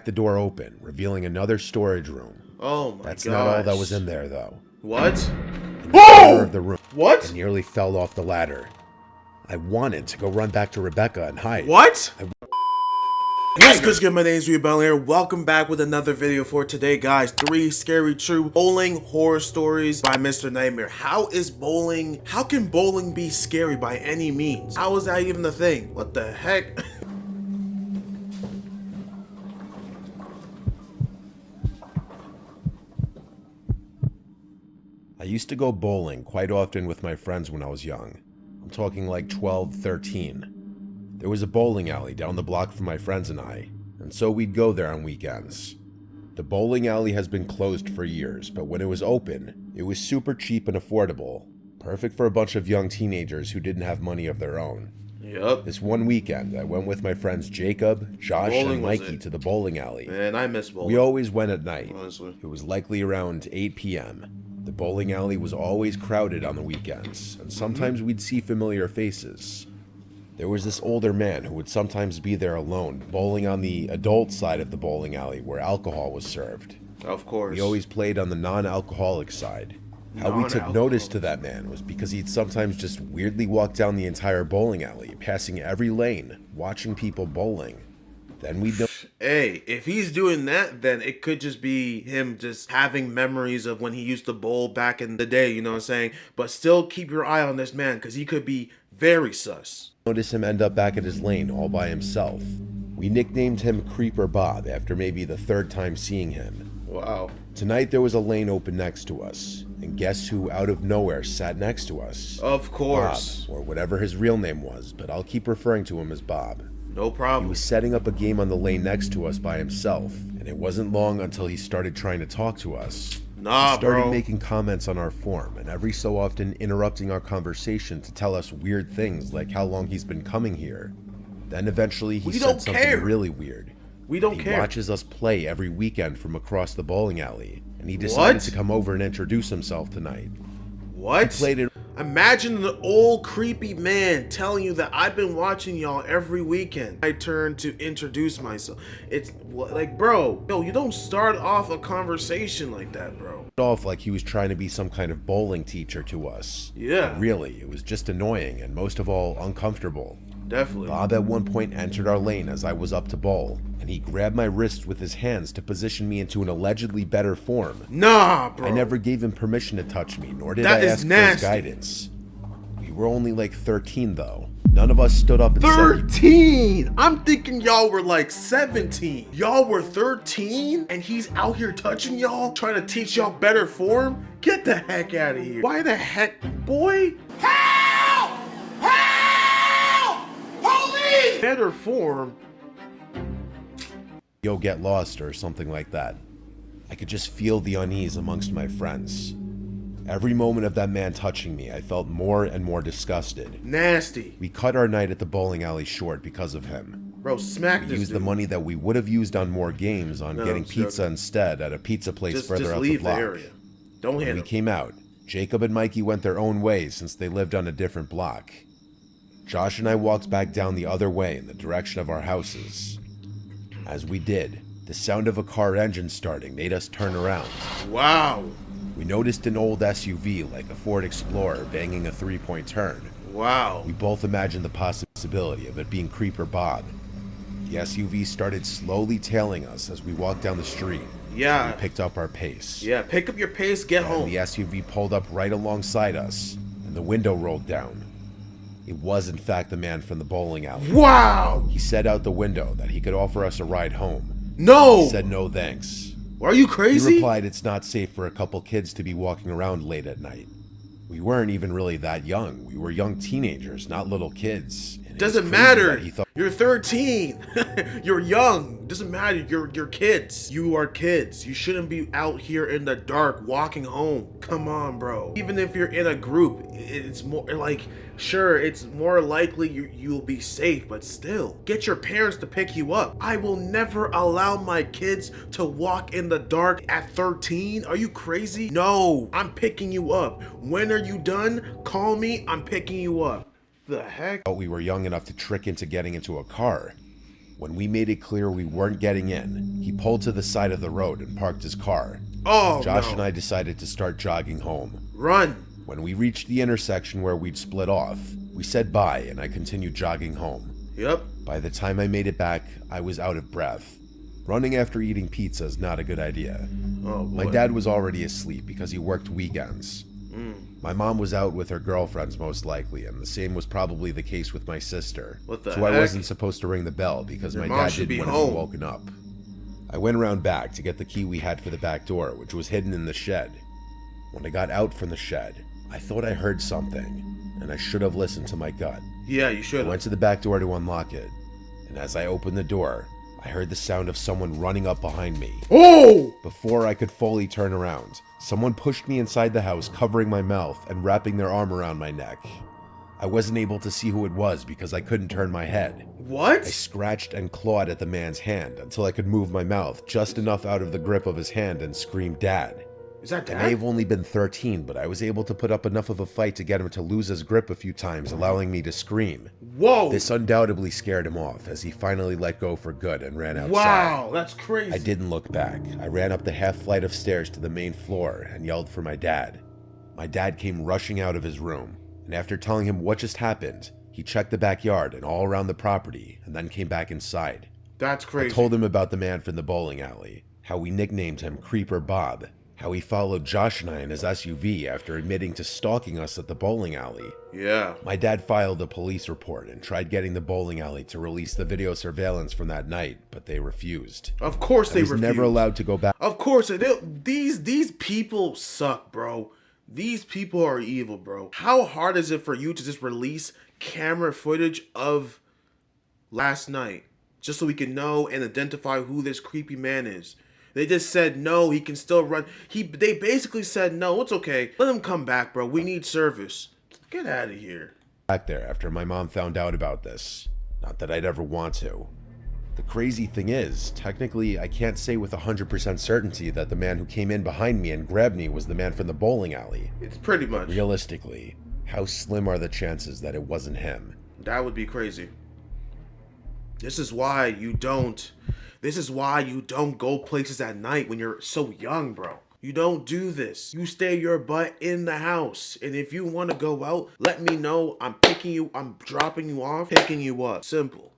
the door open, revealing another storage room. Oh my god. That's not all that was in there, though. What? In the corner of the room, What? I nearly fell off the ladder. I wanted to go run back to Rebecca and hide. What? What's good, my name is ReboundLeader. Welcome back with another video for today, guys. 3 scary true bowling horror stories by Mr. Nightmare. How can bowling be scary by any means? How is that even a thing? What the heck? I used to go bowling quite often with my friends when I was young. I'm talking like 12, 13. There was a bowling alley down the block from my friends and I, and so we'd go there on weekends. The bowling alley has been closed for years, but when it was open, it was super cheap and affordable. Perfect for a bunch of young teenagers who didn't have money of their own. Yep. This one weekend, I went with my friends Jacob, Josh, and Mikey to the bowling alley. Man, I miss bowling. We always went at night. Honestly. It was likely around 8 p.m. The bowling alley was always crowded on the weekends, and sometimes we'd see familiar faces. There was this older man who would sometimes be there alone, bowling on the adult side of the bowling alley where alcohol was served. Of course. We always played on the non-alcoholic side. How we took notice to that man was because he'd sometimes just weirdly walk down the entire bowling alley, passing every lane, watching people bowling. Then we'd know. Hey, if he's doing that, then it could just be him just having memories of when he used to bowl back in the day, you know what I'm saying? But still keep your eye on this man, because he could be very sus. Notice him end up back at his lane all by himself. We nicknamed him Creeper Bob after maybe the 3rd time seeing him. Wow. Tonight there was a lane open next to us, and guess who out of nowhere sat next to us? Of course. Bob, or whatever his real name was, but I'll keep referring to him as Bob. No problem. He was setting up a game on the lane next to us by himself, and it wasn't long until he started trying to talk to us. Nah, he started making comments on our form, and every so often interrupting our conversation to tell us weird things like how long he's been coming here. Then eventually he said something really weird. We don't care. He watches us play every weekend from across the bowling alley, and he decided to come over and introduce himself tonight. What? He played it. Imagine the old creepy man telling you that I've been watching y'all every weekend. I turned to introduce myself. It's like, bro, yo, you don't start off a conversation like that, bro. Off like he was trying to be some kind of bowling teacher to us. Yeah. But really, it was just annoying and most of all, uncomfortable. Definitely. Bob at one point entered our lane as I was up to bowl, and he grabbed my wrist with his hands to position me into an allegedly better form. Nah, bro. I never gave him permission to touch me, nor did I ask for his guidance. We were only like 13 though. None of us stood up and 13! I'm thinking y'all were like 17. Y'all were 13 and he's out here touching y'all, trying to teach y'all better form? Get the heck out of here. Why the heck, boy? Help! Help! Police! Better form? Yo, get lost or something like that. I could just feel the unease amongst my friends. Every moment of that man touching me, I felt more and more disgusted. Nasty. We cut our night at the bowling alley short because of him. Bro, smack this dude. We used the money that we would have used on more games on getting pizza instead at a pizza place further up the block. The area. Don't handle. When we came out, Jacob and Mikey went their own ways since they lived on a different block. Josh and I walked back down the other way in the direction of our houses. As we did, the sound of a car engine starting made us turn around. Wow. We noticed an old SUV like a Ford Explorer banging a 3-point turn. Wow. We both imagined the possibility of it being Creeper Bob. The SUV started slowly tailing us as we walked down the street. Yeah. So we picked up our pace. Yeah, pick up your pace, get home. The SUV pulled up right alongside us, and the window rolled down. It was in fact the man from the bowling alley. Wow! He said out the window that he could offer us a ride home. No! He said no thanks. Are you crazy? He replied it's not safe for a couple kids to be walking around late at night. We weren't even really that young. We were young teenagers, not little kids. Doesn't matter. You're 13. You're young. Doesn't matter. You're kids. You are kids. You shouldn't be out here in the dark walking home. Come on, bro. Even if you're in a group, it's more like, sure, it's more likely you'll be safe, but still, get your parents to pick you up. I will never allow my kids to walk in the dark at 13. Are you crazy? No, I'm picking you up. When are you done? Call me. I'm picking you up. The heck? We were young enough to trick into getting into a car. When we made it clear we weren't getting in, he pulled to the side of the road and parked his car. Oh, Josh no. and I decided to start jogging home. Run. When we reached the intersection where we'd split off, we said bye and I continued jogging home. Yep. By the time I made it back, I was out of breath. Running after eating pizza is not a good idea. Oh, boy. My dad was already asleep because he worked weekends. My mom was out with her girlfriends most likely, and the same was probably the case with my sister. What the so heck? I wasn't supposed to ring the bell because Your my mom dad should be didn't want to home. be woken up. I went around back to get the key we had for the back door, which was hidden in the shed. When I got out from the shed, I thought I heard something, and I should have listened to my gut. Yeah, you should I have. went to the back door to unlock it, and as I opened the door, I heard the sound of someone running up behind me. Oh! Before I could fully turn around, someone pushed me inside the house, covering my mouth and wrapping their arm around my neck. I wasn't able to see who it was because I couldn't turn my head. What? I scratched and clawed at the man's hand until I could move my mouth just enough out of the grip of his hand and scream, "Dad." Is that I may Dad? have only been 13, but I was able to put up enough of a fight to get him to lose his grip a few times, allowing me to scream. Whoa! This undoubtedly scared him off as he finally let go for good and ran outside. Wow, that's crazy. I didn't look back. I ran up the half flight of stairs to the main floor and yelled for my dad. My dad came rushing out of his room, and after telling him what just happened, he checked the backyard and all around the property and then came back inside. That's crazy. I told him about the man from the bowling alley, how we nicknamed him Creeper Bob, how he followed Josh and I in his SUV after admitting to stalking us at the bowling alley. Yeah. My dad filed a police report and tried getting the bowling alley to release the video surveillance from that night, but they refused. Of course they I was refuse. never allowed to go back. Of course, these people suck, bro. These people are evil, bro. How hard is it for you to just release camera footage of last night just so we can know and identify who this creepy man is? They just said no, he can still run. They basically said no, it's okay. Let him come back, bro. We need service. Get out of here. Back there after my mom found out about this. Not that I'd ever want to. The crazy thing is, technically, I can't say with 100% certainty that the man who came in behind me and grabbed me was the man from the bowling alley. It's pretty much. Realistically, how slim are the chances that it wasn't him? That would be crazy. This is why you don't go places at night when you're so young, bro. You don't do this. You stay your butt in the house. And if you want to go out, let me know. I'm dropping you off, picking you up. Simple.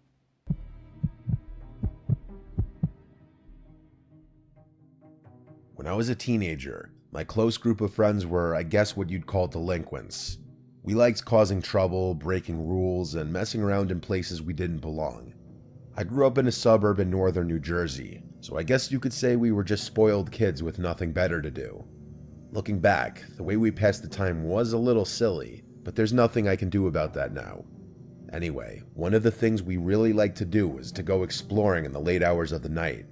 When I was a teenager, my close group of friends were, I guess, what you'd call delinquents. We liked causing trouble, breaking rules, and messing around in places we didn't belong. I grew up in a suburb in northern New Jersey, so I guess you could say we were just spoiled kids with nothing better to do. Looking back, the way we passed the time was a little silly, but there's nothing I can do about that now. Anyway, one of the things we really liked to do was to go exploring in the late hours of the night.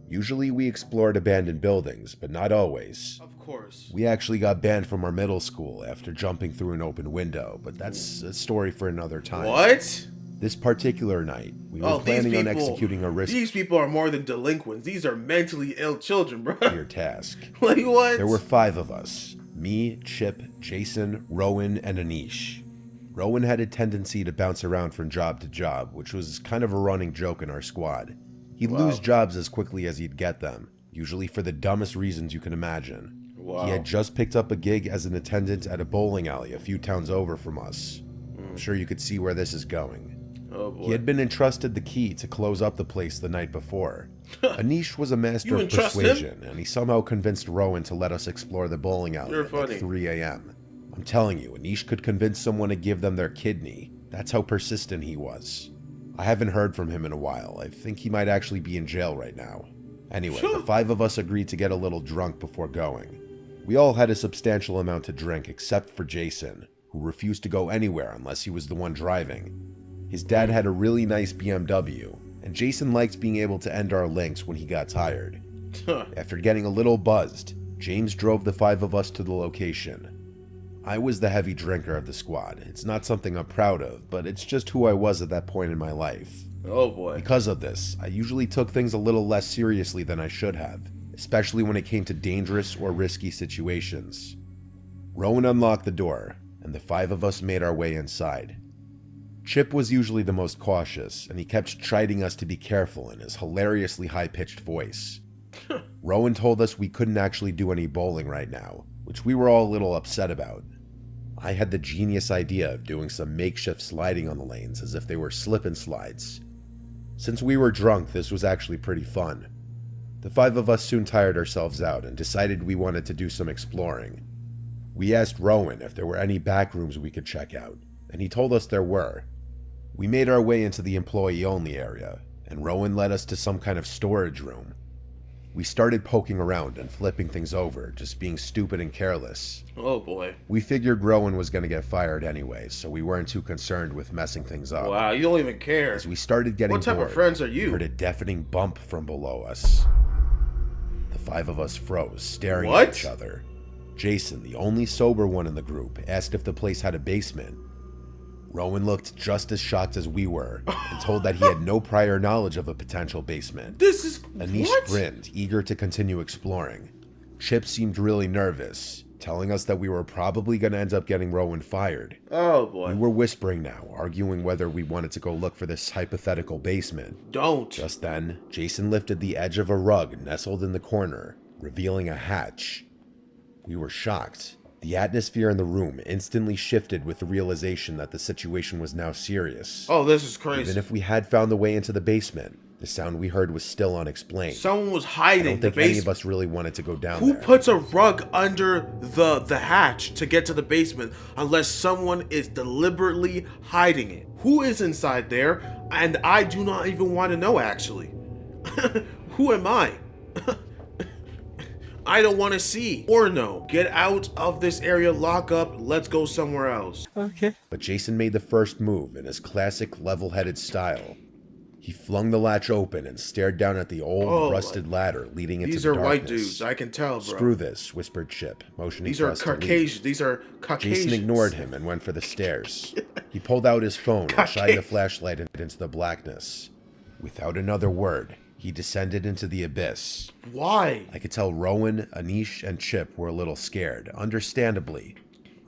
Usually we explored abandoned buildings, but not always. Of course. We actually got banned from our middle school after jumping through an open window, but that's a story for another time. What? This particular night, we were planning on executing a These people are more than delinquents. These are mentally ill children, bro. riskier task. Like what? There were 5 of us. Me, Chip, Jason, Rowan, and Anish. Rowan had a tendency to bounce around from job to job, which was kind of a running joke in our squad. He'd lose jobs as quickly as he'd get them, usually for the dumbest reasons you can imagine. Wow. He had just picked up a gig as an attendant at a bowling alley a few towns over from us. I'm sure you could see where this is going. Oh boy. He had been entrusted the key to close up the place the night before. Anish was a master of persuasion, and he somehow convinced Rowan to let us explore the bowling alley at like 3 a.m. I'm telling you, Anish could convince someone to give them their kidney. That's how persistent he was. I haven't heard from him in a while. I think he might actually be in jail right now. Anyway, the 5 of us agreed to get a little drunk before going. We all had a substantial amount to drink except for Jason, who refused to go anywhere unless he was the one driving. His dad had a really nice BMW, and Jason liked being able to end our links when he got tired. After getting a little buzzed, James drove the 5 of us to the location. I was the heavy drinker of the squad. It's not something I'm proud of, but it's just who I was at that point in my life. Oh boy. Because of this, I usually took things a little less seriously than I should have, especially when it came to dangerous or risky situations. Rowan unlocked the door, and the 5 of us made our way inside. Chip was usually the most cautious, and he kept chiding us to be careful in his hilariously high-pitched voice. Rowan told us we couldn't actually do any bowling right now, which we were all a little upset about. I had the genius idea of doing some makeshift sliding on the lanes as if they were slip-and-slides. Since we were drunk, this was actually pretty fun. The 5 of us soon tired ourselves out and decided we wanted to do some exploring. We asked Rowan if there were any back rooms we could check out, and he told us there were. We made our way into the employee-only area, and Rowan led us to some kind of storage room. We started poking around and flipping things over, just being stupid and careless. Oh boy. We figured Rowan was going to get fired anyway, so we weren't too concerned with messing things up. Wow, you don't even care. As we started getting What type bored, of friends are we you? heard a deafening bump from below us. The 5 of us froze, staring What? at each other. Jason, the only sober one in the group, asked if the place had a basement. Rowan looked just as shocked as we were, and told that he had no prior knowledge of a potential basement. This is... Anish what? grinned, eager to continue exploring. Chip seemed really nervous, telling us that we were probably going to end up getting Rowan fired. Oh boy. We were whispering now, arguing whether we wanted to go look for this hypothetical basement. Don't. Just then, Jason lifted the edge of a rug nestled in the corner, revealing a hatch. We were shocked. The atmosphere in the room instantly shifted with the realization that the situation was now serious. Oh, this is crazy. Even if we had found the way into the basement, the sound we heard was still unexplained. Someone was I hiding don't the think any of basement. us really wanted to go down Who there. puts a rug under the hatch to get to the basement unless someone is deliberately hiding it? Who is inside there? And I do not even want to know, actually. Who am I? I don't want to see or know. Get out of this area, lock up, let's go somewhere else. But Jason made the first move in his classic level-headed style. He flung the latch open and stared down at the old, Oh, rusted ladder leading into These the are darkness. white dudes, I can tell, bro. Screw this, whispered Chip, motioning These for are us to leave. Caucasian. These are Caucasians. Jason ignored him and went for the stairs. He pulled out his phone and shined the flashlight into the blackness. Without another word, he descended into the abyss. Why? I could tell Rowan, Anish, and Chip were a little scared, understandably.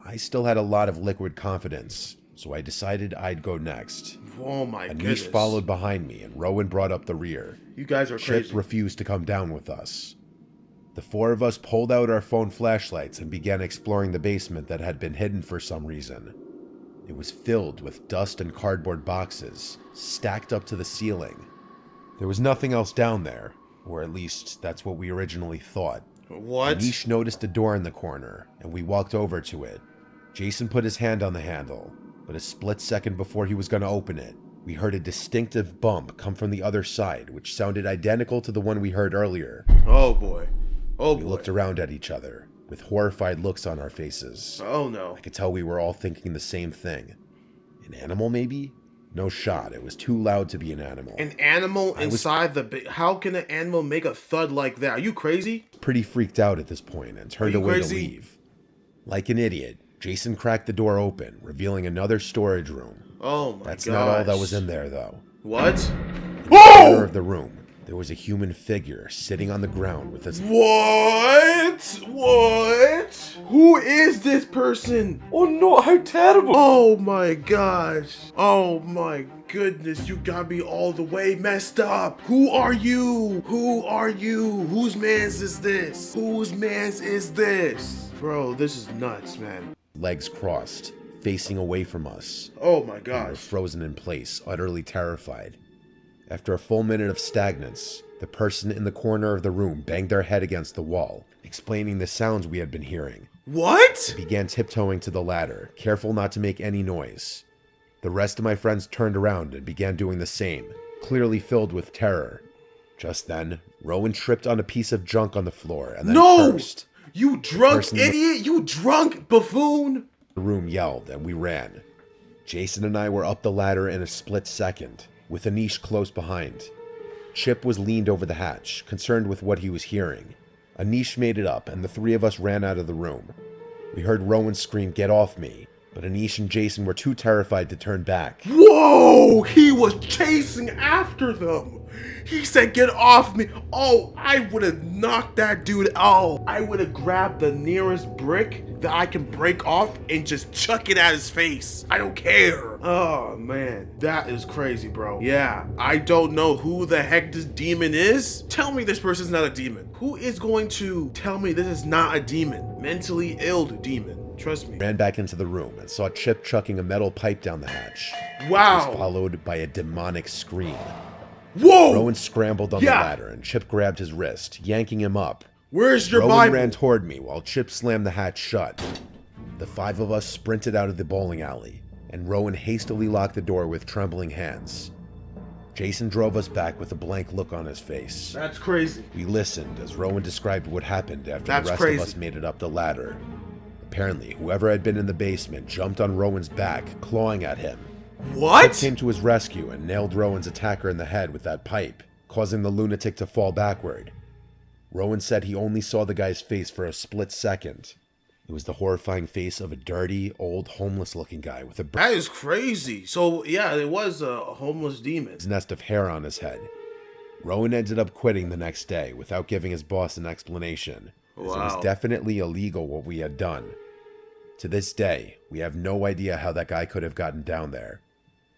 I still had a lot of liquid confidence, so I decided I'd go next. Oh my Anish goodness. followed behind me, and Rowan brought up the rear. You guys are Chip crazy. refused to come down with us. The 4 of us pulled out our phone flashlights and began exploring the basement that had been hidden for some reason. It was filled with dust and cardboard boxes, stacked up to the ceiling. There was nothing else down there, or at least that's what we originally thought. What? Anish noticed a door in the corner, and we walked over to it. Jason put his hand on the handle, but a split second before he was going to open it, we heard a distinctive bump come from the other side, which sounded identical to the one we heard earlier. Oh boy. Oh We boy. looked around at each other, with horrified looks on our faces. Oh no. I could tell we were all thinking the same thing. An animal, maybe? No shot. It was too loud to be an animal. An animal inside the... How can an animal make a thud like that? Are you crazy? Pretty freaked out at this point and turned Are you away crazy? to leave. Like an idiot, Jason cracked the door open, revealing another storage room. Oh my That's gosh. not all that was in there, though. What? In the corner of the room, there was a human figure sitting on the ground with his... What? What? Who is this person? Oh no, how terrible. Oh my gosh. Oh my goodness, you got me all the way messed up. Who are you? Who are you? Whose mans is this? Whose mans is this? Bro, this is nuts, man. legs crossed, facing away from us. Oh my We were gosh. frozen in place, utterly terrified. After a full minute of stagnance, the person in the corner of the room banged their head against the wall, explaining the sounds we had been hearing. What? Began tiptoeing to the ladder, careful not to make any noise. The rest of my friends turned around and began doing the same, clearly filled with terror. Just then, Rowan tripped on a piece of junk on the floor and then No! cursed. You drunk Person in the- idiot! You drunk buffoon! The room yelled and we ran. Jason and I were up the ladder in a split second, with Anish close behind. Chip was leaned over the hatch, concerned with what he was hearing. Anish made it up, and the 3 of us ran out of the room. We heard Rowan scream, "Get off me!" but Anish and Jason were too terrified to turn back. Whoa! He was chasing after them! He said, get off me. Oh, I would have knocked that dude out. I would have grabbed the nearest brick that I can break off and just chuck it at his face. I don't care. Oh, man. That is crazy, bro. Yeah, I don't know who the heck this demon is. Tell me this person's not a demon. Who is going to tell me this is not a demon? Mentally ill demon. Trust me. Ran back into the room and saw Chip chucking a metal pipe down the hatch. Wow. It was followed by a demonic scream. Whoa! Rowan scrambled on the ladder and Chip grabbed his wrist, yanking him up. Where's your Rowan Bible? ran toward me while Chip slammed the hatch shut. The five of us sprinted out of the bowling alley, and Rowan hastily locked the door with trembling hands. Jason drove us back with a blank look on his face. That's crazy. We listened as Rowan described what happened after That's the rest crazy. of us made it up the ladder. Apparently, whoever had been in the basement jumped on Rowan's back, clawing at him. What? Chip came to his rescue and nailed Rowan's attacker in the head with that pipe, causing the lunatic to fall backward. Rowan said he only saw the guy's face for a split second. It was the horrifying face of a dirty, old, homeless-looking guy with a That is crazy. So, yeah, it was a homeless demon. bird's nest of hair on his head. Rowan ended up quitting the next day without giving his boss an explanation, as it was definitely illegal what we had done. To this day, we have no idea how that guy could have gotten down there.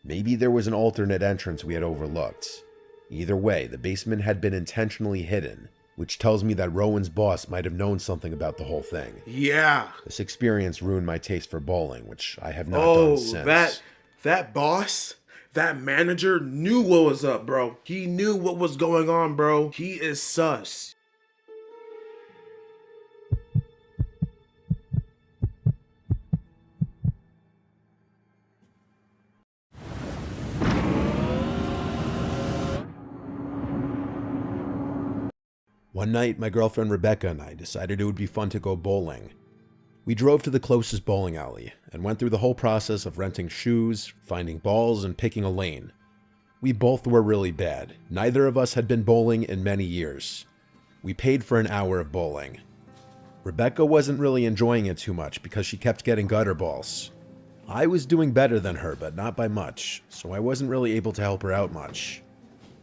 Maybe there was an alternate entrance we had overlooked. Either way, the basement had been intentionally hidden, which tells me that Rowan's boss might have known something about the whole thing. Yeah. This experience ruined my taste for bowling, which I have not done since. That boss, that manager knew what was up, bro. He knew what was going on, bro. He is sus. One night, my girlfriend Rebecca and I decided it would be fun to go bowling. We drove to the closest bowling alley and went through the whole process of renting shoes, finding balls, and picking a lane. We both were really bad. Neither of us had been bowling in many years. We paid for an hour of bowling. Rebecca wasn't really enjoying it too much because she kept getting gutter balls. I was doing better than her, but not by much, so I wasn't really able to help her out much.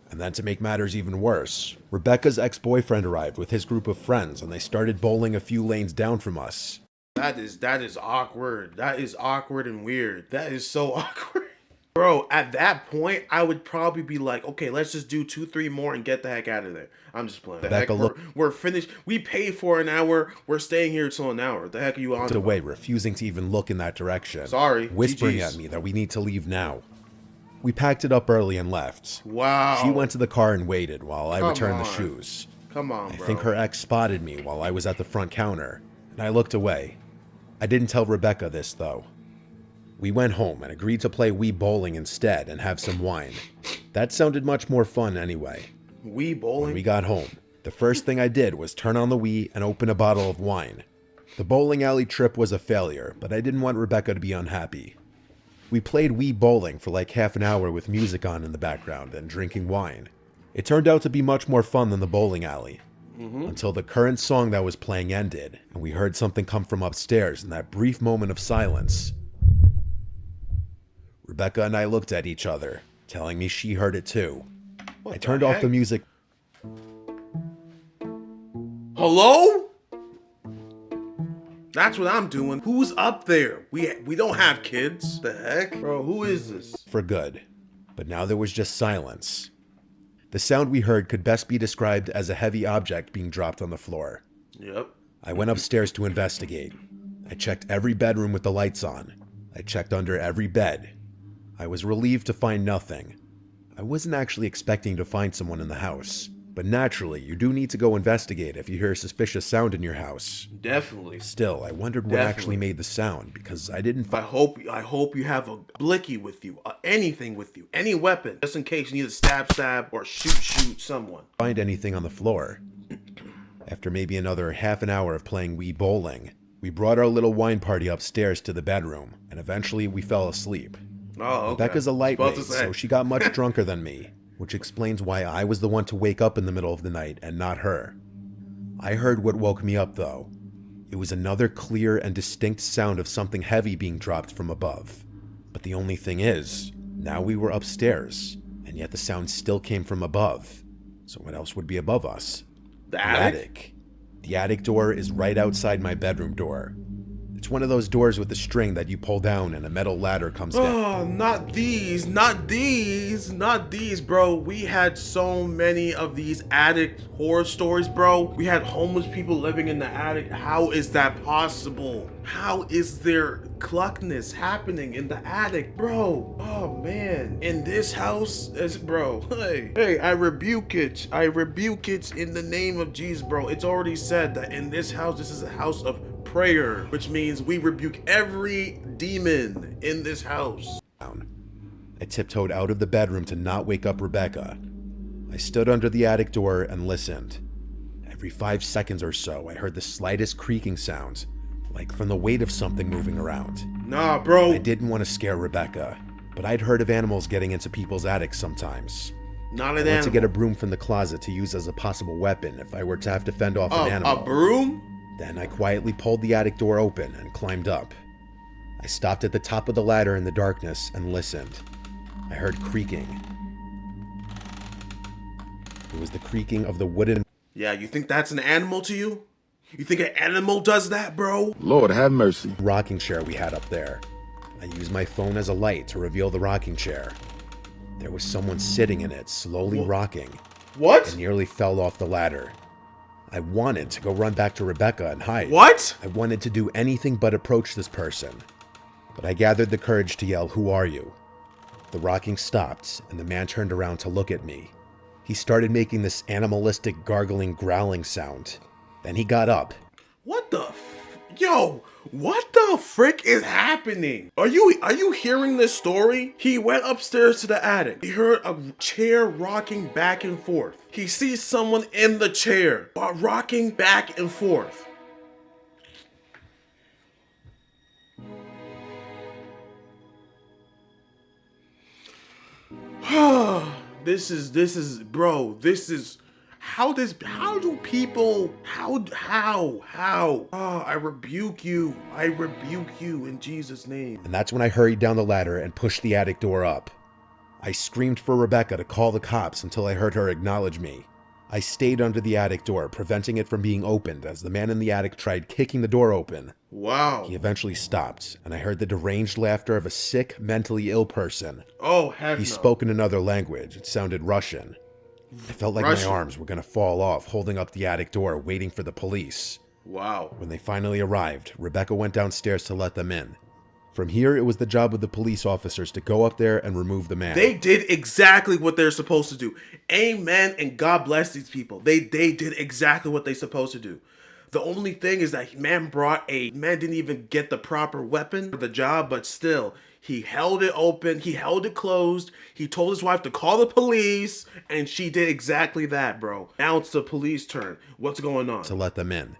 And then to make matters even worse, Rebecca's ex-boyfriend arrived with his group of friends and they started bowling a few lanes down from us. That is awkward. That is awkward and weird. That is so awkward. Bro, at that point, I would probably be like, okay, let's just do 2-3 more and get the heck out of there. I'm just playing. We're finished. We paid for an hour. We're staying here till an hour. The heck are you on? Away, refusing to even look in that direction. Sorry. Whispering GG's. at me that we need to leave now. We packed it up early and left. Wow. She went to the car and waited while I returned the shoes. Come on, bro. I think her ex spotted me while I was at the front counter, and I looked away. I didn't tell Rebecca this, though. We went home and agreed to play Wii bowling instead and have some wine. That sounded much more fun anyway. Wii bowling? When we got home, the first thing I did was turn on the Wii and open a bottle of wine. The bowling alley trip was a failure, but I didn't want Rebecca to be unhappy. We played Wii bowling for like half an hour with music on in the background and drinking wine. It turned out to be much more fun than the bowling alley. Until the current song that was playing ended, and we heard something come from upstairs in that brief moment of silence. Rebecca and I looked at each other, telling me she heard it too. I turned off the music. Hello? That's what I'm doing. Who's up there? We don't have kids. The heck? Bro, who is this? For good. But now there was just silence. The sound we heard could best be described as a heavy object being dropped on the floor. Yep. I went upstairs to investigate. I checked every bedroom with the lights on. I checked under every bed. I was relieved to find nothing. I wasn't actually expecting to find someone in the house. But naturally, you do need to go investigate if you hear a suspicious sound in your house. Definitely. Still, I wondered what actually made the sound, because I didn't I hope you have a blicky with you, anything with you, any weapon, just in case you need to stab, or shoot someone. Find anything on the floor. After maybe another half an hour of playing Wii bowling, we brought our little wine party upstairs to the bedroom, and eventually we fell asleep. Oh, okay. Rebecca's a lightweight, so she got much drunker than me, which explains why I was the one to wake up in the middle of the night and not her. I heard what woke me up, though. It was another clear and distinct sound of something heavy being dropped from above. But the only thing is, now we were upstairs, and and yet the sound still came from above. So what else would be above us? The attic? The attic door is right outside my bedroom door. It's one of those doors with a string that you pull down and a metal ladder comes down. Oh, not these, bro. We had so many of these attic horror stories, bro. We had homeless people living in the attic. How is that possible? How is there cluckness happening in the attic, bro? Oh man, in this house, bro. Hey, I rebuke it. I rebuke it in the name of Jesus, bro. It's already said that in this house, this is a house of prayer, which means we rebuke every demon in this house. I tiptoed out of the bedroom to not wake up Rebecca. I stood under the attic door and listened. Every 5 seconds or so, I heard the slightest creaking sound, like from the weight of something moving around. Nah, bro. I didn't want to scare Rebecca, but I'd heard of animals getting into people's attics sometimes. Not an I animal. went to get a broom from the closet to use as a possible weapon if I were to have to fend off an animal. A broom? Then I quietly pulled the attic door open and climbed up. I stopped at the top of the ladder in the darkness and listened. I heard creaking. It was the creaking of the wooden... Yeah, you think that's an animal to you? You think an animal does that, bro? Lord have mercy. ...rocking chair we had up there. I used my phone as a light to reveal the rocking chair. There was someone sitting in it, slowly rocking. What? I nearly fell off the ladder. I wanted to go run back to Rebecca and hide. What? I wanted to do anything but approach this person. But I gathered the courage to yell, "Who are you?" The rocking stopped, and the man turned around to look at me. He started making this animalistic gargling, growling sound. Then he got up. What the Yo, what the frick is happening? Are you hearing this story? He went upstairs to the attic. He heard a chair rocking back and forth. He sees someone in the chair while rocking back and forth. This is bro, this is how do people I rebuke you in Jesus' name. And that's when I hurried down the ladder and pushed the attic door up. I screamed for Rebecca to call the cops until I heard her acknowledge me. I stayed under the attic door, preventing it from being opened as the man in the attic tried kicking the door open. Wow. He eventually stopped, and I heard the deranged laughter of a sick, mentally ill person. Oh, heck no. He spoke in another language. It sounded Russian. I felt like my arms were going to fall off, holding up the attic door, waiting for the police. Wow. When they finally arrived, Rebecca went downstairs to let them in. From here, it was the job of the police officers to go up there and remove the man. They did exactly what they're supposed to do. Amen, and God bless these people. They did exactly what they're supposed to do. The only thing is that man didn't even get the proper weapon for the job, but still, he held it open, he held it closed, he told his wife to call the police, and she did exactly that, bro. Now it's the police turn. What's going on? To let them in.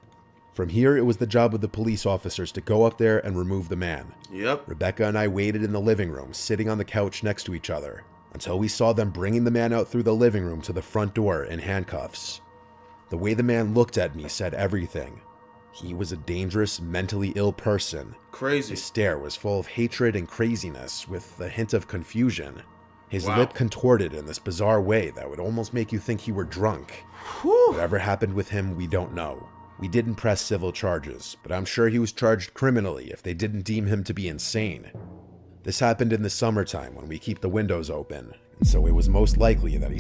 From here, it was the job of the police officers to go up there and remove the man. Yep. Rebecca and I waited in the living room, sitting on the couch next to each other, until we saw them bringing the man out through the living room to the front door in handcuffs. The way the man looked at me said everything. He was a dangerous, mentally ill person. Crazy. His stare was full of hatred and craziness, with a hint of confusion. His Wow. lip contorted in this bizarre way that would almost make you think he were drunk. Whew. Whatever happened with him, we don't know. We didn't press civil charges, but I'm sure he was charged criminally if they didn't deem him to be insane. This happened in the summertime when we keep the windows open, and so it was most likely that he...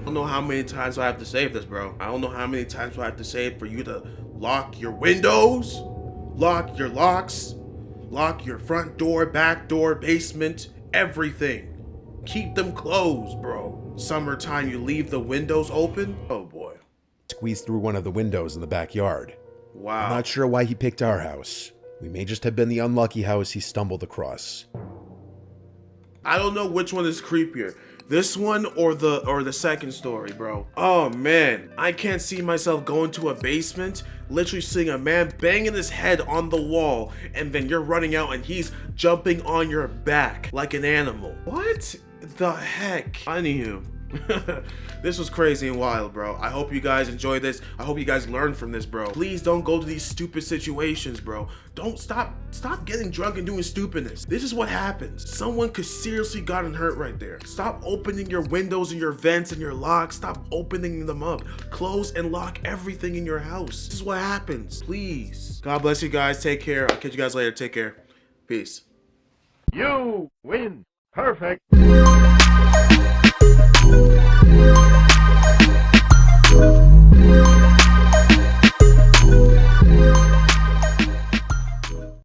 I don't know how many times I have to save this, bro. I don't know how many times I have to save for you to lock your windows, lock your locks, lock your front door, back door, basement, everything. Keep them closed, bro. Summertime, you leave the windows open? Oh boy. squeezed through one of the windows in the backyard. Wow. I'm not sure why he picked our house. We may just have been the unlucky house he stumbled across. I don't know which one is creepier. This one or the second story, bro. Oh man, I can't see myself going to a basement, literally seeing a man banging his head on the wall, and then you're running out and he's jumping on your back like an animal. What the heck? Anywho, This was crazy and wild, bro. I hope you guys enjoyed this. I hope you guys learned from this, bro. Please don't go to these stupid situations, bro. Don't stop getting drunk and doing stupidness. This is what happens. Someone could seriously gotten hurt right there. Stop opening your windows and your vents and your locks. Stop opening them up. Close and lock everything in your house. This is what happens. Please. God bless you guys. Take care. I'll catch you guys later. Take care. Peace. You win. Perfect.